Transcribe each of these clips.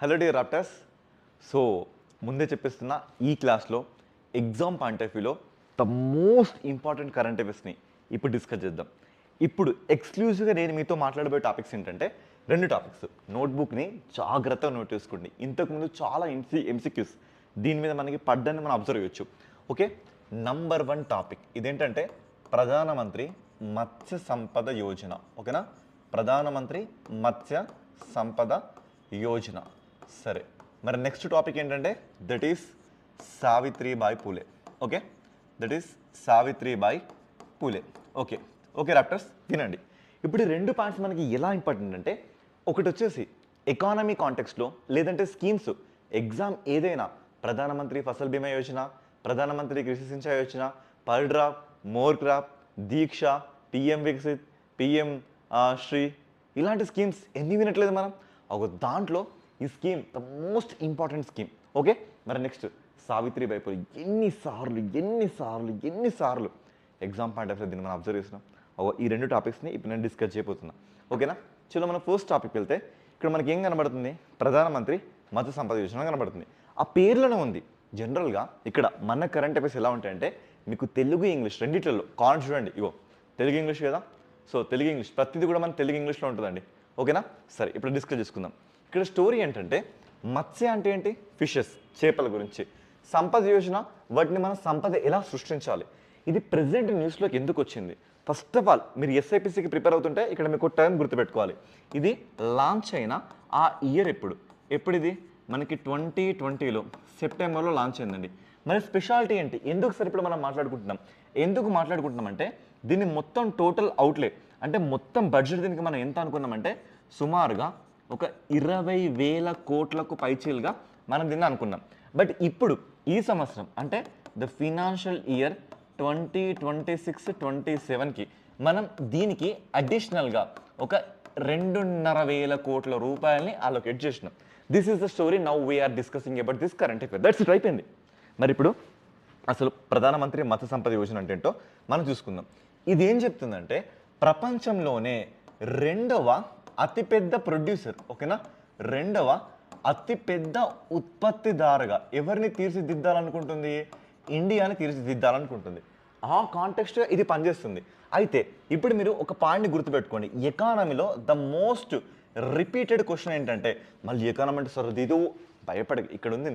Hello dear raptors. So ముందే చెప్పేస్తున్నా, ఈ క్లాస్లో ఎగ్జామ్ పాయింట్ ఆఫ్ వ్యూలో ద మోస్ట్ ఇంపార్టెంట్ కరెంట్ అఫైర్స్ని ఇప్పుడు డిస్కస్ చేద్దాం. ఇప్పుడు ఎక్స్క్లూజివ్గా నేను మీతో మాట్లాడబోయే టాపిక్స్ ఏంటంటే రెండు టాపిక్స్. నోట్బుక్ని జాగ్రత్తగా నోట్ చేసుకోండి. ఇంతకుముందు చాలా ఎంసీక్యూస్ దీని మీద మనకి పడ్డాన్ని మనం అబ్జర్వ్ చేయొచ్చు. ఓకే, నంబర్ 1 టాపిక్ ఇదేంటంటే ప్రధానమంత్రి మత్స్య సంపద యోజన. ఓకేనా, ప్రధానమంత్రి మత్స్య సంపద యోజన. సరే, మరి నెక్స్ట్ టాపిక్ ఏంటంటే that is Savitribai Phule. Okay, that is Savitribai Phule. Okay okay raptors, వినండి. ఇప్పుడు ఈ రెండు పాయింట్స్ మనకి ఎలా ఇంపార్టెంట్ అంటే, ఒకటి వచ్చేసి ఎకానమీ కాంటెక్స్ట్లో లేదంటే స్కీమ్స్ ఎగ్జామ్ ఏదైనా ప్రధానమంత్రి ఫసల్ బీమా Yojana, Pradhan Mantri Krishi Sinchayee Yojana, per drop, more crop, Diksha, PM Vikasit, PM Shri, ఇలాంటి స్కీమ్స్ ఎన్ని వినట్లేదు మనం. ఒక దాంట్లో ఈ scheme the most important scheme. Okay, మరి నెక్స్ట్ సావిత్రిబాయి పూలే ఎన్నిసార్లు ఎగ్జామ్ పాయింట్ ఆఫ్ వ్యూ దీన్ని మనం అబ్జర్వ్ చేస్తున్నాం. ఈ రెండు టాపిక్స్ని ఇప్పుడు నేను డిస్కస్ చేయబోతున్నా. ఓకేనా, చలో మనం ఫస్ట్ టాపిక్ వెళ్తే ఇక్కడ మనకి ఏం కనబడుతుంది, ప్రధానమంత్రి మత్స్య సంపద యోజన కనబడుతుంది. ఆ పేర్లోనే ఉంది. జనరల్గా ఇక్కడ మన కరెంట్ అఫైర్స్ ఎలా ఉంటాయంటే మీకు తెలుగు ఇంగ్లీష్ రెండిట్లలో కాన్ చూడండి. ఇగో తెలుగు ఇంగ్లీష్ కదా, సో తెలుగు ఇంగ్లీష్ ప్రతిదీ కూడా మన తెలుగు ఇంగ్లీష్లో ఉంటుందండి. ఓకేనా, సరే ఇప్పుడు డిస్కస్ చేసుకుందాం. ఇక్కడ స్టోరీ ఏంటంటే మత్స్య అంటే ఏంటి, ఫిషెస్, చేపల గురించి. సంపద యోజన, వాటిని మనం సంపద ఎలా సృష్టించాలి. ఇది ప్రెసెంట్ న్యూస్లోకి ఎందుకు వచ్చింది. ఫస్ట్ ఆఫ్ ఆల్ మీరు ఎస్ఐపిసికి ప్రిపేర్ అవుతుంటే ఇక్కడ మీకు టర్మ్ గుర్తుపెట్టుకోవాలి. ఇది లాంచ్ అయిన ఆ ఇయర్ ఎప్పుడు ఇది మనకి 2020లో సెప్టెంబర్లో లాంచ్ అయిందండి. మరి స్పెషాలిటీ ఏంటి, ఎందుకు సార్ ఇప్పుడు మనం మాట్లాడుకుంటున్నాం అంటే దీన్ని మొత్తం టోటల్ అవుట్లే అంటే మొత్తం బడ్జెట్ దీనికి మనం ఎంత అనుకున్నామంటే సుమారుగా ఒక 20,000 కోట్లకు పైచీలుగా మనం దీన్ని అనుకున్నాం. బట్ ఇప్పుడు ఈ సంవత్సరం అంటే ద ఫినాన్షియల్ ఇయర్ 2026-27కి మనం దీనికి అడిషనల్గా ఒక 2,500 కోట్ల రూపాయలని అలొకేట్ చేసినాం. This is the story. Now we are discussing about this current affair. That's it, అయిపోయింది. మరి ఇప్పుడు అసలు ప్రధానమంత్రి మత్స్య సంపద యోజన అంటే ఏంటో మనం చూసుకుందాం. ఇది ఏం చెప్తుందంటే ప్రపంచంలోనే రెండవ అతిపెద్ద ప్రొడ్యూసర్, ఓకేనా, రెండవ అతిపెద్ద ఉత్పత్తిదారుగా ఎవరిని తీర్చిదిద్దాలనుకుంటుంది, ఇండియాని తీర్చిదిద్దాలనుకుంటుంది. ఆ కాంటెక్స్ట్గా ఇది పనిచేస్తుంది. అయితే ఇప్పుడు మీరు ఒక పాయింట్ని గుర్తుపెట్టుకోండి. ఎకానమీలో ద మోస్ట్ రిపీటెడ్ క్వశ్చన్ ఏంటంటే మళ్ళీ ఎకానమీ అంటే సార్ ఇది భయపడి ఇక్కడ ఉంది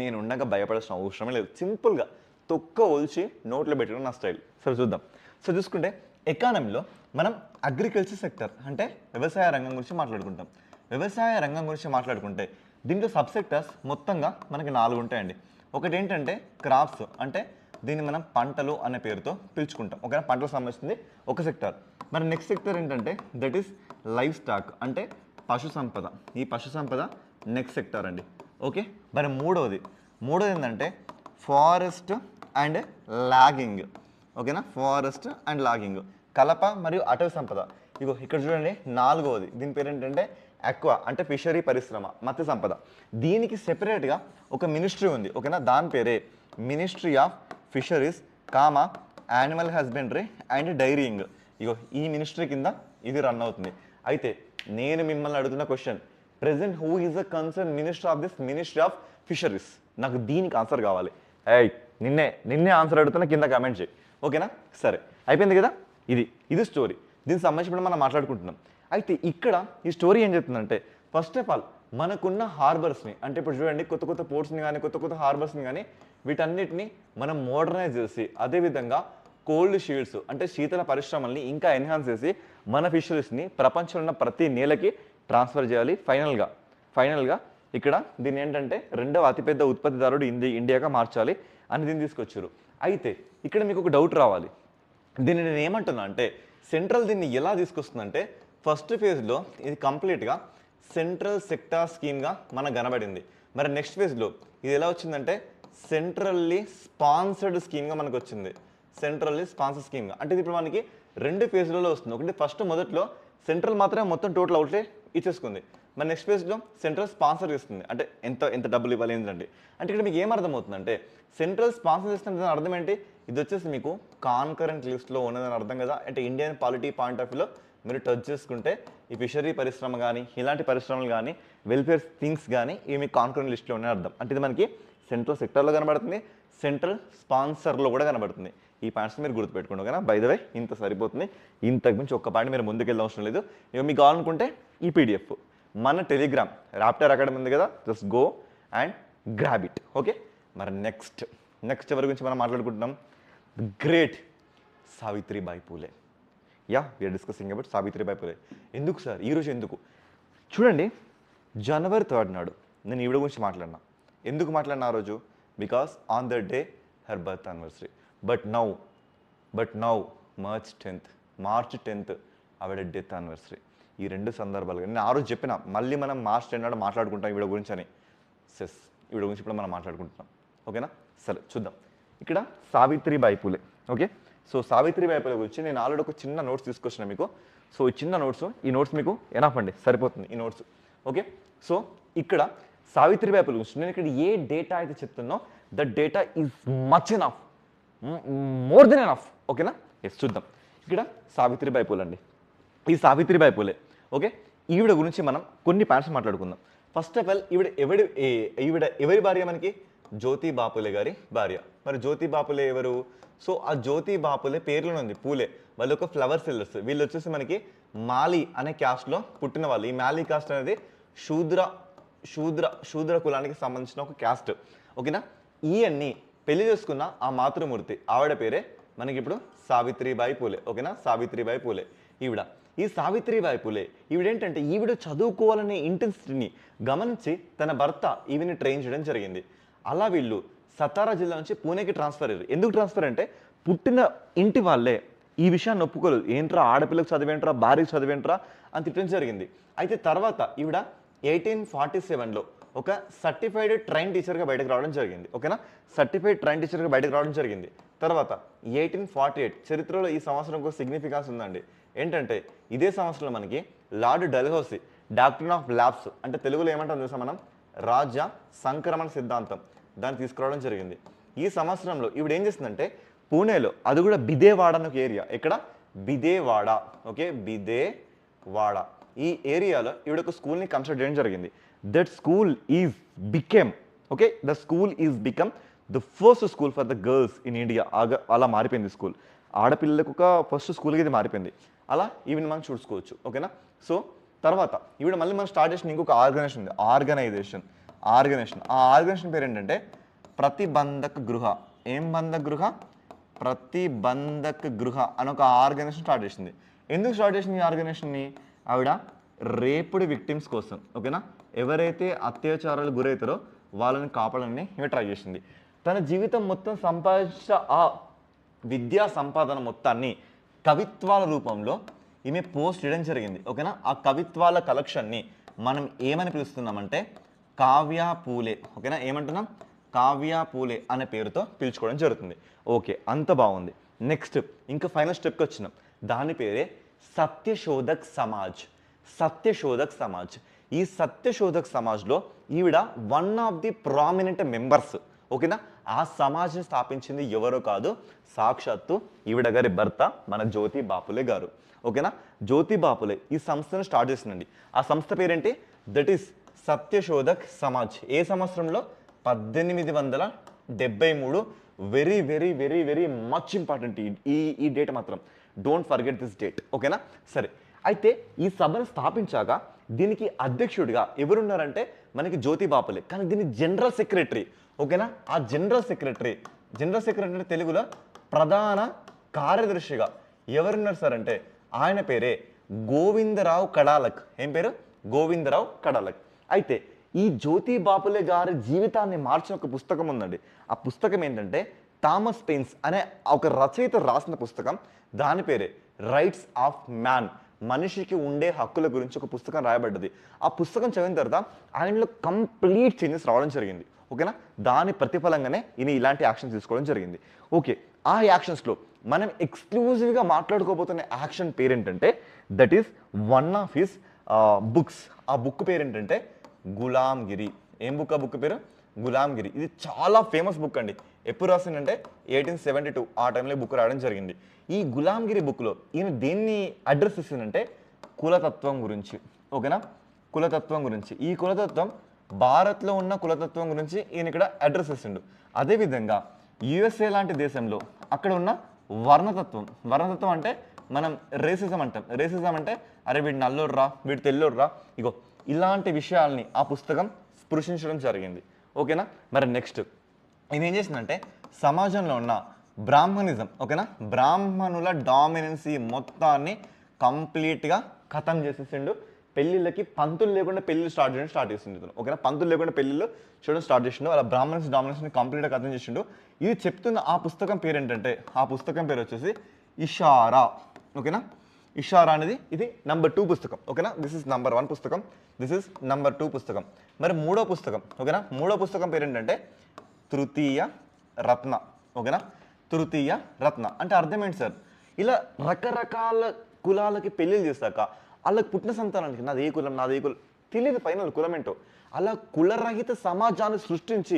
నేను ఉండగా భయపడాల్సిన అవసరమే లేదు. సింపుల్గా తొక్క ఒలిచి నోట్లో పెట్టడం నా స్టైల్. సరే చూద్దాం. సో చూసుకుంటే ఎకానమీలో మనం అగ్రికల్చర్ సెక్టర్ అంటే వ్యవసాయ రంగం గురించి మాట్లాడుకుంటాం. వ్యవసాయ రంగం గురించి మాట్లాడుకుంటే దీంట్లో సబ్ సెక్టర్స్ మొత్తంగా మనకి 4 ఉంటాయండి. ఒకటి ఏంటంటే క్రాప్స్, అంటే దీన్ని మనం పంటలు అనే పేరుతో పిలుచుకుంటాం. ఓకేనా, పంటలకు సంబంధించింది ఒక సెక్టర్. మరి నెక్స్ట్ సెక్టర్ ఏంటంటే దట్ ఈస్ లైవ్ స్టాక్ అంటే పశు సంపద. ఈ పశు సంపద నెక్స్ట్ సెక్టర్ అండి. ఓకే, మరి మూడోది ఏంటంటే ఫారెస్ట్ అండ్ లాగింగ్. ఓకేనా, ఫారెస్ట్ అండ్ లాగింగ్, కలప మరియు అటవీ సంపద. ఇగో ఇక్కడ చూడండి నాలుగవది, దీని పేరు ఏంటంటే అక్వా అంటే ఫిషరీ పరిశ్రమ, మత్స్య సంపద. దీనికి సెపరేట్గా ఒక మినిస్ట్రీ ఉంది. ఓకేనా, దాని పేరే ministry of fisheries, animal husbandry and dairying. ఇగో ఈ మినిస్ట్రీ కింద ఇది రన్ అవుతుంది. అయితే నేను మిమ్మల్ని అడుగుతున్న question, present who is the concern minister of this ministry of fisheries? నాకు దీనికి ఆన్సర్ కావాలి. నిన్నే ఆన్సర్ అడుగుతున్నా, కింద కామెంట్ చేయి. ఓకేనా, సరే అయిపోయింది కదా. ఇది స్టోరీ. దీనికి సంబంధించి మనం మాట్లాడుకుంటున్నాం. అయితే ఇక్కడ ఈ స్టోరీ ఏం చెప్తుందంటే ఫస్ట్ ఆఫ్ ఆల్ మనకున్న హార్బర్స్ని, అంటే ఇప్పుడు చూడండి కొత్త పోర్ట్స్ని కానీ కొత్త హార్బర్స్ని కానీ వీటన్నిటిని మనం మోడర్నైజ్ చేసి, అదేవిధంగా కోల్డ్ షీల్డ్స్ అంటే శీతల పరిశ్రమల్ని ఇంకా ఎన్హాన్స్ చేసి మన ఫిషరీస్ని ప్రపంచంలో ఉన్న ప్రతి నేలకి ట్రాన్స్ఫర్ చేయాలి. ఫైనల్గా ఇక్కడ దీన్ని ఏంటంటే రెండవ అతిపెద్ద ఉత్పత్తిదారుడు ఇండియాగా మార్చాలి అని దీన్ని తీసుకొచ్చారు. అయితే ఇక్కడ మీకు ఒక డౌట్ రావాలి. దీన్ని నేను ఏమంటున్నా అంటే సెంట్రల్ దీన్ని ఎలా తీసుకొస్తుందంటే ఫస్ట్ ఫేజ్లో ఇది కంప్లీట్గా సెంట్రల్ సెక్టార్ స్కీమ్గా మనకు కనబడింది. మరి నెక్స్ట్ ఫేజ్లో ఇది ఎలా వచ్చిందంటే సెంట్రల్లీ స్పాన్సర్డ్ స్కీమ్గా మనకు వచ్చింది. సెంట్రల్లీ స్పాన్సర్ స్కీమ్గా అంటే ఇది ఇప్పుడు మనకి 2 ఫేజ్లలో వస్తుంది. ఒకటి ఫస్ట్ మొదట్లో సెంట్రల్ మాత్రమే మొత్తం టోటల్ అవుట్లే ఇచ్చేసుకుంది. మరి నెక్స్ట్ ఫేజ్లో సెంట్రల్ స్పాన్సర్ చేస్తుంది. అంటే ఎంత డబ్బులు ఇవ్వాలి ఏంటంటే ఇక్కడ మీకు ఏం అర్థమవుతుందంటే సెంట్రల్ స్పాన్సర్ చేస్తున్న అర్థం ఏంటి, ఇది వచ్చేసి మీకు కాన్కరెంట్ లిస్ట్లో ఉన్నదని అర్థం కదా. అంటే ఇండియన్ పాలిటీ పాయింట్ ఆఫ్ వ్యూలో మీరు టచ్ చేసుకుంటే ఈ ఫిషరీ పరిశ్రమ కానీ ఇలాంటి పరిశ్రమలు కానీ వెల్ఫేర్ థింగ్స్ కానీ ఇవి మీకు కాన్కరెంట్ లిస్ట్లో ఉన్నాయి అర్థం. అంటే ఇది మనకి సెంట్రల్ సెక్టర్లో కనబడుతుంది, సెంట్రల్ స్పాన్సర్లో కూడా కనబడుతుంది. ఈ పాయింట్స్ మీరు గుర్తుపెట్టుకోండి ఓకేనా. బై ద వే ఇంత సరిపోతుంది, ఇంతకు మించి ఒక్క పాయింట్ మీరు ముందుకెళ్ళి అవసరం లేదు. ఇక మీకు కావాలనుకుంటే ఈ పీడిఎఫ్ మన టెలిగ్రామ్ ర్యాప్టర్ అకాడమీ ఉంది కదా, just go and grab it. Okay, మరి నెక్స్ట్ ఎవరి గురించి మనం మాట్లాడుకుంటున్నాం? Great Savitribai Phule. Yeah, we are discussing about Savitribai Phule. ఎందుకు సార్ ఈరోజు ఎందుకు? చూడండి, జనవరి 3 నాడు నేను ఈవిడ గురించి మాట్లాడినా. ఎందుకు మాట్లాడినా ఆ రోజు? Because on the day her birth anniversary. But now March 10th ఆవిడ డెత్ యానివర్సరీ. ఈ 2 సందర్భాలుగా నేను ఆ రోజు చెప్పిన, మళ్ళీ మనం మార్చ్ 10 నాడు మాట్లాడుకుంటాం ఈవిడ గురించి అని. ఈవిడ గురించి ఇప్పుడు మనం మాట్లాడుకుంటున్నాం ఓకేనా. సరే చూద్దాం. ఇక్కడ సావిత్రిబాయి పూలే. ఓకే, సో సావిత్రిబాయి పూలే గురించి నేను ఆల్రెడీ ఒక చిన్న నోట్స్ తీసుకొచ్చిన మీకు. సో ఈ చిన్న నోట్స్ మీకు ఎనఫ్ అండి, సరిపోతుంది ఈ నోట్స్. ఓకే, సో ఇక్కడ సావిత్రిబాయి పూలే గురించి నేను ఇక్కడ ఏ డేటా అయితే చెప్తున్నో the data is much enough, more than enough. ఓకేనా, ఎస్ చూద్దాం. ఇక్కడ సావిత్రిబాయి పూలే అండి, ఈ సావిత్రిబాయి పూలే. ఓకే, ఈవిడ గురించి మనం కొన్ని పాయింట్స్ మాట్లాడుకుందాం. ఫస్ట్ ఆఫ్ ఆల్ ఈవిడ ఎవరి భార్య? మనకి జ్యోతి బాపులే గారి భార్య. మరి జ్యోతి బాపులే ఎవరు? సో ఆ జ్యోతి బాపులే పేర్లోనే ఉంది పూలే. వాళ్ళు ఒక ఫ్లవర్ సెల్లర్స్. వీళ్ళు వచ్చేసి మనకి మాలి అనే క్యాస్ట్లో పుట్టిన వాళ్ళు. ఈ మాలి కాస్ట్ అనేది శూద్ర కులానికి సంబంధించిన ఒక క్యాస్ట్. ఓకేనా, ఈయన్ని పెళ్లి చేసుకున్న ఆ మాతృమూర్తి ఆవిడ పేరే మనకి ఇప్పుడు సావిత్రిబాయి పూలే. ఓకేనా, సావిత్రిబాయి పూలే ఈవిడ. ఈ సావిత్రిబాయి పూలే ఈవిడేంటంటే ఈవిడ చదువుకోవాలనే ఇంటెన్సిటీని గమనించి తన భర్త ఈవిని ట్రైన్ చేయడం జరిగింది. అలా వీళ్ళు సతారా జిల్లా నుంచి పూణేకి ట్రాన్స్ఫర్ అయ్యారు. ఎందుకు ట్రాన్స్ఫర్ అంటే పుట్టిన ఇంటి వాళ్ళే ఈ విషయాన్ని ఒప్పుకోలేదు. ఏంట్రా ఆడపిల్లకి చదివేంట్రా, భార్యకి చదివేంట్రా అని తిట్టడం జరిగింది. అయితే తర్వాత ఈవిడ 1847లో ఒక సర్టిఫైడ్ ట్రైన్ టీచర్గా బయటకు రావడం జరిగింది. ఓకేనా, సర్టిఫైడ్ ట్రైన్ టీచర్గా బయటకు రావడం జరిగింది. తర్వాత 1848 చరిత్రలో ఈ సంవత్సరం ఒక సిగ్నిఫికెన్స్ ఉందండి. ఏంటంటే ఇదే సంవత్సరంలో మనకి lord Dalhousie doctrine of labs, అంటే తెలుగులో ఏమంటాం చూసాం మనం, రాజ్య సంక్రమణ సిద్ధాంతం, దాన్ని తీసుకురావడం జరిగింది. ఈ సంవత్సరంలో ఈవిడ ఏం చేస్తుందంటే పూణేలో, అది కూడా బిదేవాడ అనే ఒక ఏరియా. ఎక్కడ? బిదేవాడ. ఓకే, బిదేవాడ ఈ ఏరియాలో ఈవిడ ఒక స్కూల్ని కన్స్ట్రక్ట్ చేయడం జరిగింది. That school is became the first school for the girls in India. అలా మారిపోయింది స్కూల్. ఆడపిల్లలకు ఒక ఫస్ట్ స్కూల్కి ఇది మారిపోయింది. అలా ఈవిని మనం చూసుకోవచ్చు. ఓకేనా, సో తర్వాత ఈవిడ మళ్ళీ మనం స్టార్ట్ చేసిన ఇంకొక ఆర్గనైజేషన్ ఉంది. ఆర్గనైజేషన్. ఆ ఆర్గనైజేషన్ పేరు ఏంటంటే ప్రతిబంధక గృహ. ఏం బంధక గృహ? ప్రతిబంధక గృహ అని ఒక ఆర్గనైజేషన్ స్టార్ట్ చేసింది. ఎందుకు స్టార్ట్ చేసింది ఈ ఆర్గనైజేషన్ని? ఆవిడ రేపుడ్ విక్టిమ్స్ కోసం. ఓకేనా, ఎవరైతే అత్యాచారాలు గురవుతారో వాళ్ళని కాపాడాలని ఈమె ట్రై చేసింది. తన జీవితం మొత్తం సంపాదించిన ఆ విద్యా సంపాదన మొత్తాన్ని కవిత్వాల రూపంలో ఈమె పోస్ట్ చేయడం జరిగింది. ఓకేనా, ఆ కవిత్వాల కలెక్షన్ని మనం ఏమని పిలుస్తున్నామంటే కావ్య పూలే. ఓకేనా, ఏమంటున్నాం? కావ్య పూలే అనే పేరుతో పిలుచుకోవడం జరుగుతుంది. ఓకే, అంత బాగుంది. నెక్స్ట్ ఇంకా ఫైనల్ స్టెప్కి వచ్చినాం. దాని పేరే సత్యశోధక్ సమాజ్. ఈ సత్యశోధక్ సమాజ్లో ఈవిడ one of the prominent members. ఓకేనా, ఆ సమాజ్ని స్థాపించింది ఎవరో కాదు, సాక్షాత్తు ఈవిడ గారి భర్త మన జ్యోతి బాపులే గారు. ఓకేనా, జ్యోతి బాపులే ఈ సంస్థను స్టార్ట్ చేసిందండి. ఆ సంస్థ పేరేంటి? That is Satyashodhak Samaj. ఏ సంవత్సరంలో? 1873. Very very very very much important ఈ డేట్ మాత్రం. Don't forget this date. ఓకేనా, సరే. అయితే ఈ సభను స్థాపించాక దీనికి అధ్యక్షుడిగా ఎవరున్నారంటే మనకి జ్యోతి బాపులే. కానీ దీని జనరల్ సెక్రటరీ. ఓకేనా, ఆ జనరల్ సెక్రటరీ అంటే తెలుగులో ప్రధాన కార్యదర్శిగా ఎవరున్నారు సార్ అంటే ఆయన పేరే గోవిందరావు కడాలక్. ఏం పేరు? గోవిందరావు కడాలక్. అయితే ఈ జ్యోతి బాపులే గారి జీవితాన్ని మార్చిన ఒక పుస్తకం ఉందండి. ఆ పుస్తకం ఏంటంటే థామస్ పెయిన్స్ అనే ఒక రచయిత రాసిన పుస్తకం. దాని పేరే రైట్స్ ఆఫ్ మ్యాన్, మనిషికి ఉండే హక్కుల గురించి ఒక పుస్తకం రాయబడ్డది. ఆ పుస్తకం చదివిన తర్వాత ఆయనలో కంప్లీట్ చేంజెస్ రావడం జరిగింది. ఓకేనా, దాని ప్రతిఫలంగానే ఈయన ఇలాంటి యాక్షన్ తీసుకోవడం జరిగింది. ఓకే, ఆ యాక్షన్స్లో మనం ఎక్స్క్లూజివ్గా మాట్లాడుకోబోతున్న యాక్షన్ పేరేంటంటే that is one of his books. ఆ బుక్ పేరేంటంటే గులాంగిరి. ఏం బుక్? ఆ బుక్ పేరు గులాంగిరి. ఇది చాలా ఫేమస్ బుక్ అండి. ఎప్పుడు రాసిందంటే 1872 ఆ టైంలో బుక్ రాయడం జరిగింది. ఈ గులాంగిరి బుక్లో ఈయన దేన్ని అడ్రస్ ఇస్తుందంటే కులతత్వం గురించి. ఓకేనా, కులతత్వం గురించి. ఈ కులతత్వం భారత్లో ఉన్న కులతత్వం గురించి ఈయన ఇక్కడ అడ్రస్ ఇస్తుండు. అదేవిధంగా యుఎస్ఏ లాంటి దేశంలో అక్కడ ఉన్న వర్ణతత్వం. వర్ణతత్వం అంటే మనం రేసిజం అంటాం. రేసిజం అంటే అరే వీడు నల్లోడ్రా, వీడు తెల్లోడ్రా, ఇగో ఇలాంటి విషయాల్ని ఆ పుస్తకం స్పృశించడం జరిగింది. ఓకేనా, మరి నెక్స్ట్ ఇది ఏం చేసిందంటే సమాజంలో ఉన్న బ్రాహ్మణిజం, ఓకేనా, బ్రాహ్మణుల డామినెన్సీ మొత్తాన్ని కంప్లీట్గా ఖతం చేసేసిండు. పెళ్ళిళ్ళకి పంతులు లేకుండా పెళ్ళిళ్ళు స్టార్ట్ చేసిండు. ఓకేనా, పంతులు లేకుండా పెళ్ళిళ్ళు చూడడం స్టార్ట్ చేసిండు. అలా బ్రాహ్మణ్స్ డామినెన్స్ని కంప్లీట్గా ఖతం చేసిండు. ఇది చెప్తున్న ఆ పుస్తకం పేరు ఏంటంటే, ఆ పుస్తకం పేరు వచ్చేసి ఇషారా. ఓకేనా, ఇషారా అనేది ఇది నంబర్ 2 పుస్తకం. ఓకేనా, దిస్ ఇస్ నంబర్ 1 పుస్తకం, దిస్ ఇస్ నంబర్ 2 పుస్తకం. మరి మూడో పుస్తకం, ఓకేనా, మూడో పుస్తకం పేరు ఏంటంటే తృతీయ రత్న. ఓకేనా, తృతీయ రత్న అంటే అర్థం ఏంటి సార్? ఇలా రకరకాల కులాలకి పెళ్ళిళ్ళు చేశాక వాళ్ళకి పుట్టిన సంతానానికి నాది ఏ కులం, నాది ఏ కులం తెలియదు, పైన కులం ఏంటో, అలా కులరహిత సమాజాన్ని సృష్టించి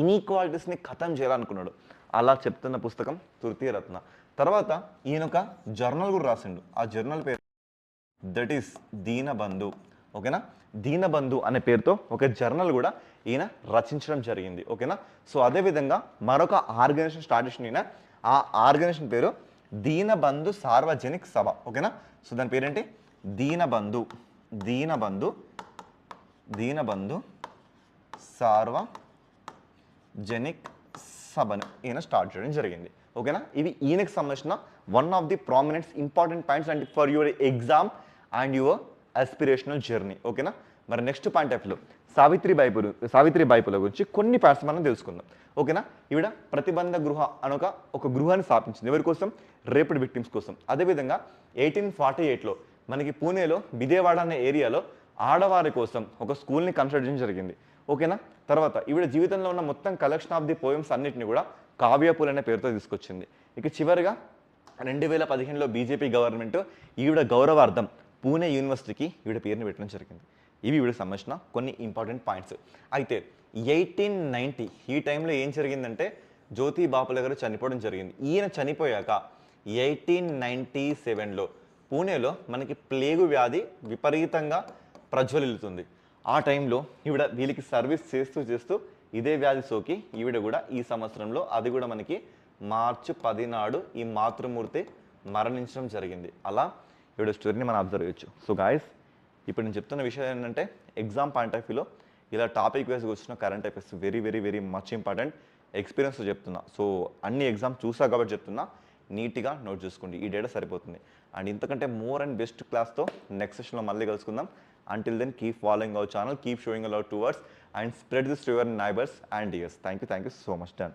ఇన్ఈక్వాలిటీస్ని ఖతం చేయాలనుకున్నాడు. అలా చెప్తున్న పుస్తకం తృతీయ రత్న. తర్వాత ఈయన ఒక జర్నల్ కూడా రాసిండు. ఆ జర్నల్ పేరు దట్ ఈస్ దీనబంధు. ఓకేనా, దీనబంధు అనే పేరుతో ఒక జర్నల్ కూడా ఈయన రచించడం జరిగింది. ఓకేనా, సో అదేవిధంగా మరొక ఆర్గనైజేషన్ స్టార్ట్ చేసిన ఈయన. ఆ ఆర్గనైజేషన్ పేరు దీనబంధు సార్వజనిక్ సభ. ఓకేనా, సో దాని పేరేంటి? దీనబంధు, దీనబంధు, దీనబంధు సార్వజనిక్ సభను ఈయన స్టార్ట్ చేయడం జరిగింది. ఓకేనా, ఇవి ఈయనకు సంబంధించిన one of the prominent important points and for your exam and your aspirational journey. ఓకేనా, మరి నెక్స్ట్ పాయింట్ ఆఫ్ లో సావిత్రిబాయి పులే గురించి కొన్ని పాయింట్స్ మనం తెలుసుకుందాం. ఓకేనా, ఈవిడ ప్రతిబంధ గృహ అనొక ఒక గృహాన్ని స్థాపించింది. ఎవరి కోసం? రేప్డ్ విక్టిమ్స్ కోసం. అదేవిధంగా 1848లో మనకి పూణేలో బిదేవాడ అనే ఏరియాలో ఆడవారి కోసం ఒక స్కూల్ని కన్స్ట్రక్ట్ చేయడం జరిగింది. ఓకేనా, తర్వాత ఈవిడ జీవితంలో ఉన్న మొత్తం కలెక్షన్ ఆఫ్ ది పోయమ్స్ అన్నిటిని కూడా కావ్యపూల్ అనే పేరుతో తీసుకొచ్చింది. ఇక చివరిగా 2015లో బీజేపీ గవర్నమెంట్ ఈవిడ గౌరవార్థం పూణే యూనివర్సిటీకి ఈవిడ పేరుని పెట్టడం జరిగింది. ఇవి ఈవిడకి సంబంధించిన కొన్ని ఇంపార్టెంట్ పాయింట్స్. అయితే 1890 ఈ టైంలో ఏం జరిగిందంటే జ్యోతి బాపులే గారు చనిపోవడం జరిగింది. ఈయన చనిపోయాక 1897లో పూణేలో మనకి ప్లేగు వ్యాధి విపరీతంగా ప్రజ్వలిల్లుతుంది. ఆ టైంలో ఈవిడ వీళ్ళకి సర్వీస్ చేస్తూ ఇదే వ్యాధి సోకి ఈవిడ కూడా ఈ సంవత్సరంలో, అది కూడా మనకి మార్చి 10 నాడు ఈ మాతృమూర్తి మరణించడం జరిగింది. అలా ఈవిడ స్టోరీని మనం అబ్జర్వ్ చేయొచ్చు. సో గాయస్, ఇప్పుడు నేను చెప్తున్న విషయం ఏంటంటే ఎగ్జామ్ పాయింట్ ఆఫ్ వ్యూలో ఇలా టాపిక్ వైజ్గా వచ్చిన current affairs very very very much important. Experience చెప్తున్నా, సో అన్ని ఎగ్జామ్ చూసా కాబట్టి చెప్తున్నా, నీట్గా నోట్ చేసుకోండి. ఈ డేటా సరిపోతుంది. అండ్ ఇంతకంటే మోర్ అండ్ బెస్ట్ క్లాస్తో నెక్స్ట్ సెషన్లో మళ్ళీ కలుసుకుందాం. Until then, keep following our channel, keep showing a lot towards and spread this to your neighbors and dears. Thank you so much. Done.